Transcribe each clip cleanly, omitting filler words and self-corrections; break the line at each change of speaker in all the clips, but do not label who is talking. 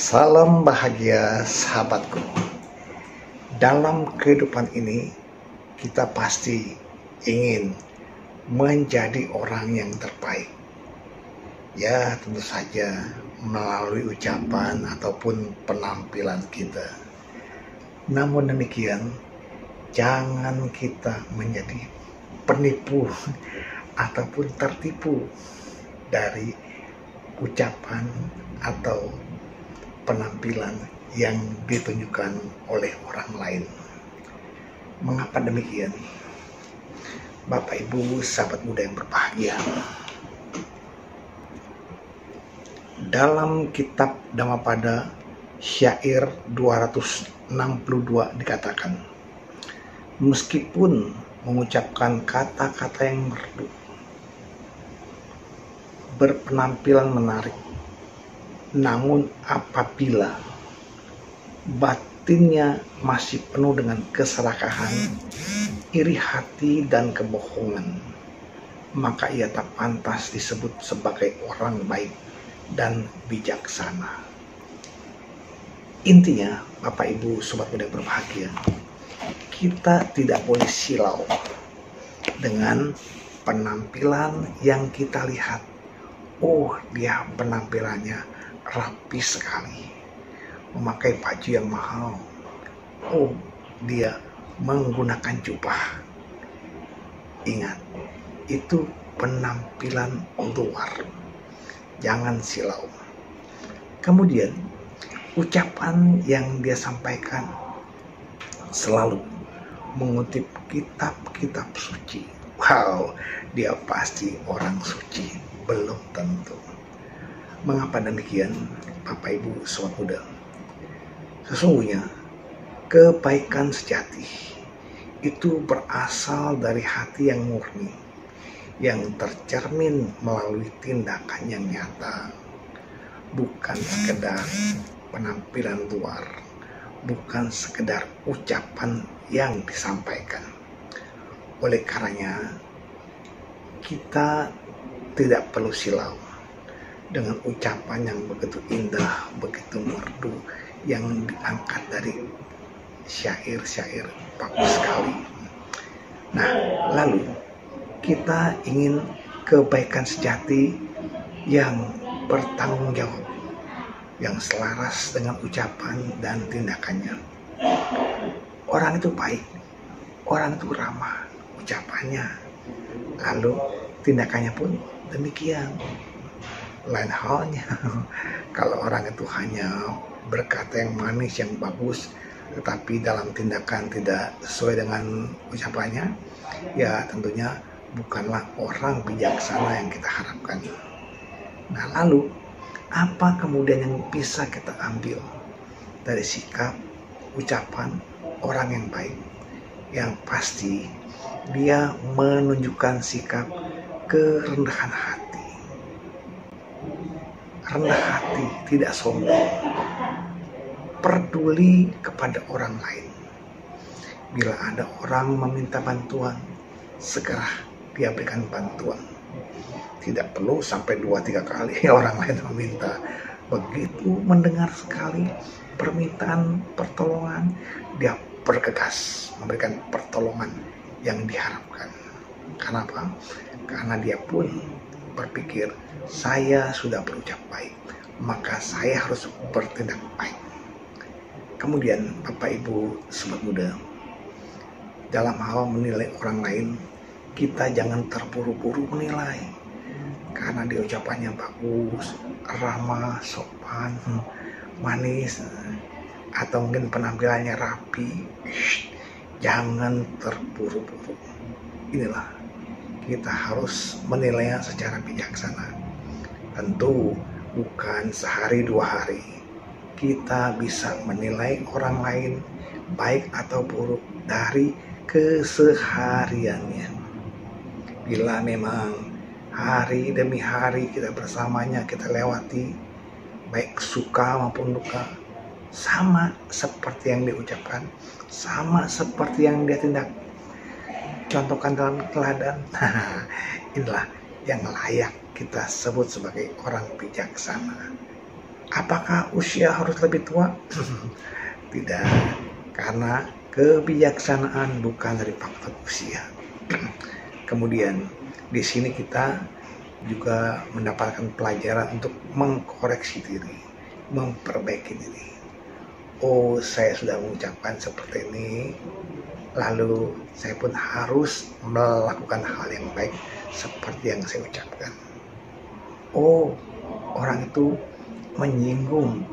Salam bahagia sahabatku. Dalam kehidupan ini kita pasti ingin menjadi orang yang terbaik. Ya, tentu saja melalui ucapan ataupun penampilan kita. Namun demikian, jangan kita menjadi penipu ataupun tertipu dari ucapan atau penampilan yang ditunjukkan oleh orang lain. Mengapa demikian? Bapak Ibu sahabat muda yang berbahagia, dalam kitab Dhammapada syair 262 dikatakan, meskipun mengucapkan kata-kata yang merdu, berpenampilan menarik, namun apabila batinnya masih penuh dengan keserakahan, iri hati dan kebohongan, maka ia tak pantas disebut sebagai orang baik dan bijaksana. Intinya, Bapak Ibu sobat muda berbahagia, kita tidak boleh silau dengan penampilan yang kita lihat. Oh, dia penampilannya rapi sekali, memakai baju yang mahal. Oh, dia menggunakan jubah. Ingat, itu penampilan luar. Jangan silau. Kemudian, ucapan yang dia sampaikan selalu mengutip kitab-kitab suci. Wow, dia pasti orang suci. Belum tentu. Mengapa demikian, Bapak Ibu sobat muda? Sesungguhnya kebaikan sejati itu berasal dari hati yang murni, yang tercermin melalui tindakan yang nyata, bukan sekedar penampilan luar, bukan sekedar ucapan yang disampaikan. Oleh karenanya, kita tidak perlu silau dengan ucapan yang begitu indah, begitu merdu, yang diangkat dari syair-syair bagus sekali. Nah, lalu kita ingin kebaikan sejati yang bertanggung jawab, yang selaras dengan ucapan dan tindakannya. Orang itu baik, orang itu ramah ucapannya, lalu tindakannya pun demikian. Lain halnya kalau orang itu hanya berkata yang manis, yang bagus, tetapi dalam tindakan tidak sesuai dengan ucapannya, ya tentunya bukanlah orang bijaksana yang kita harapkan. Nah, lalu apa kemudian yang bisa kita ambil dari sikap ucapan orang yang baik? Yang pasti dia menunjukkan sikap kerendahan hati. Rendah hati, tidak sombong, peduli kepada orang lain. Bila ada orang meminta bantuan, segera dia berikan bantuan. Tidak perlu sampai 2-3 kali orang lain meminta. Begitu mendengar sekali permintaan pertolongan, dia bergegas memberikan pertolongan yang diharapkan. Kenapa? Karena dia pun berpikir, saya sudah berucap baik, maka saya harus bertindak baik. Kemudian Bapak Ibu sobat muda, dalam hal menilai orang lain, kita jangan terburu-buru menilai. Karena dia ucapannya bagus, ramah, sopan, manis, atau mungkin penampilannya rapi, jangan terburu-buru. Inilah, kita harus menilainya secara bijaksana. Tentu bukan sehari 2 hari. Kita bisa menilai orang lain baik atau buruk dari kesehariannya. Bila memang hari demi hari kita bersamanya, kita lewati baik suka maupun duka, sama seperti yang diucapkan, sama seperti yang dia tindak, contohkan dalam teladan. Inilah yang layak kita sebut sebagai orang bijaksana. Apakah usia harus lebih tua? Tidak, karena kebijaksanaan bukan dari faktor usia. Kemudian di sini kita juga mendapatkan pelajaran untuk mengkoreksi diri, memperbaiki diri. Oh, saya sudah mengucapkan seperti ini, lalu saya pun harus melakukan hal yang baik seperti yang saya ucapkan. Oh, orang itu menyinggung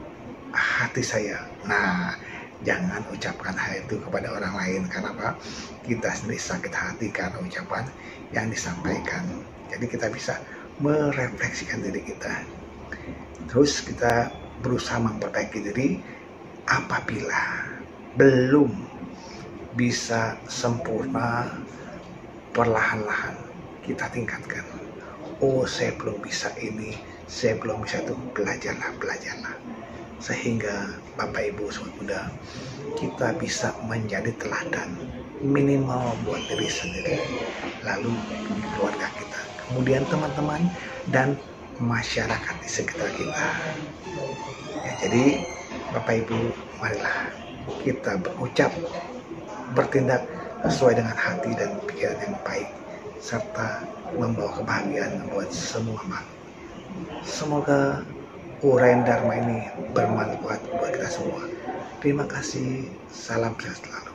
hati saya. Nah, jangan ucapkan hal itu kepada orang lain. Kenapa? Kita sendiri sakit hati karena ucapan yang disampaikan. Jadi kita bisa merefleksikan diri kita. Terus kita berusaha memperbaiki diri. Apabila belum bisa sempurna, perlahan-lahan kita tingkatkan. Oh, saya belum bisa ini, saya belum bisa itu. Belajarlah. Sehingga Bapak Ibu Sobat Muda, kita bisa menjadi teladan minimal buat diri sendiri, lalu di keluarga kita, kemudian teman-teman dan masyarakat di sekitar kita. Ya, jadi Bapak Ibu, marilah kita berucap, bertindak sesuai dengan hati dan pikiran yang baik, serta membawa kebahagiaan buat semua makhluk. Semoga uraian Dharma ini bermanfaat buat kita semua. Terima kasih, salam sehat selalu.